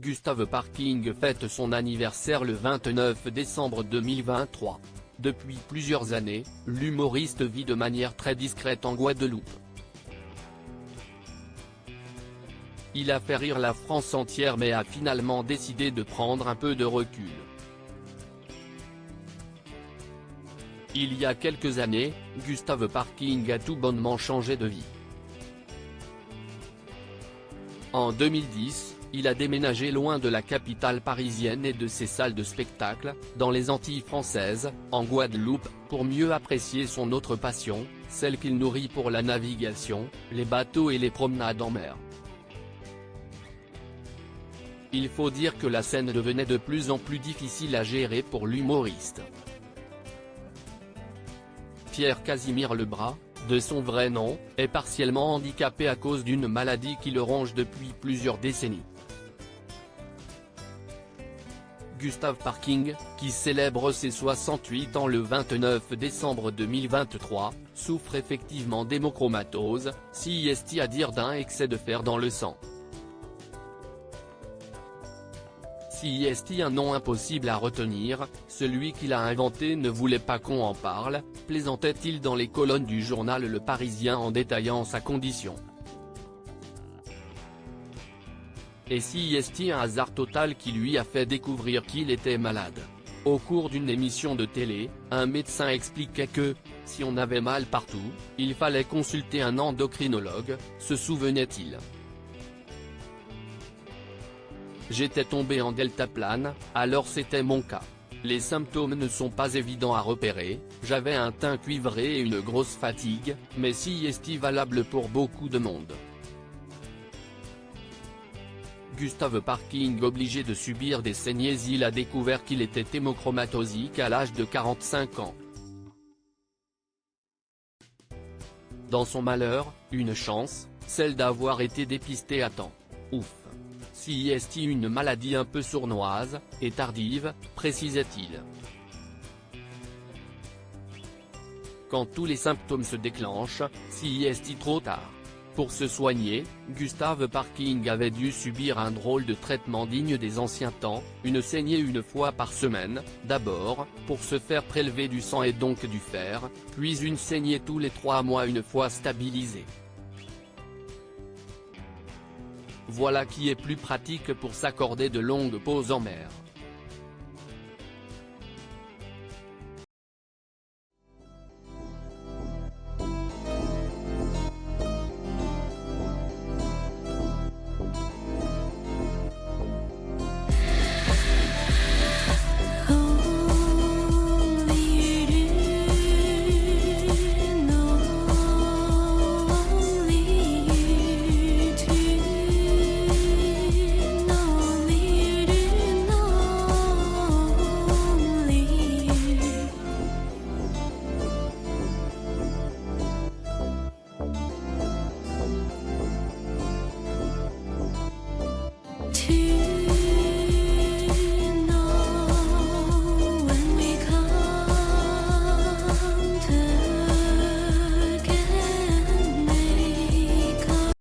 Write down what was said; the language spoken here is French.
Gustave Parking fête son anniversaire le 29 décembre 2023. Depuis plusieurs années, l'humoriste vit de manière très discrète en Guadeloupe. Il a fait rire la France entière mais a finalement décidé de prendre un peu de recul. Il y a quelques années, Gustave Parking a tout bonnement changé de vie. En 2010, il a déménagé loin de la capitale parisienne et de ses salles de spectacle, dans les Antilles françaises, en Guadeloupe, pour mieux apprécier son autre passion, celle qu'il nourrit pour la navigation, les bateaux et les promenades en mer. Il faut dire que la scène devenait de plus en plus difficile à gérer pour l'humoriste. Pierre Casimir Lebras, de son vrai nom, est partiellement handicapé à cause d'une maladie qui le ronge depuis plusieurs décennies. Gustave Parking, qui célèbre ses 68 ans le 29 décembre 2023, souffre effectivement d'hémochromatose, c'est-à-dire d'un excès de fer dans le sang. C'est un nom impossible à retenir, celui qui l'a inventé ne voulait pas qu'on en parle, plaisantait-il dans les colonnes du journal Le Parisien en détaillant sa condition. Et c'est un hasard total qui lui a fait découvrir qu'il était malade. Au cours d'une émission de télé, un médecin expliquait que, si on avait mal partout, il fallait consulter un endocrinologue, se souvenait-il. J'étais tombé en deltaplane, alors c'était mon cas. Les symptômes ne sont pas évidents à repérer, j'avais un teint cuivré et une grosse fatigue, mais c'est valable pour beaucoup de monde. Gustave Parking obligé de subir des saignées, il a découvert qu'il était hémochromatosique à l'âge de 45 ans. Dans son malheur, une chance, celle d'avoir été dépisté à temps. Ouf. C'est une maladie un peu sournoise, et tardive, précisait-il. Quand tous les symptômes se déclenchent, c'est trop tard. Pour se soigner, Gustave Parking avait dû subir un drôle de traitement digne des anciens temps, une saignée une fois par semaine, d'abord, pour se faire prélever du sang et donc du fer, puis une saignée tous les 3 mois une fois stabilisée. Voilà qui est plus pratique pour s'accorder de longues pauses en mer. To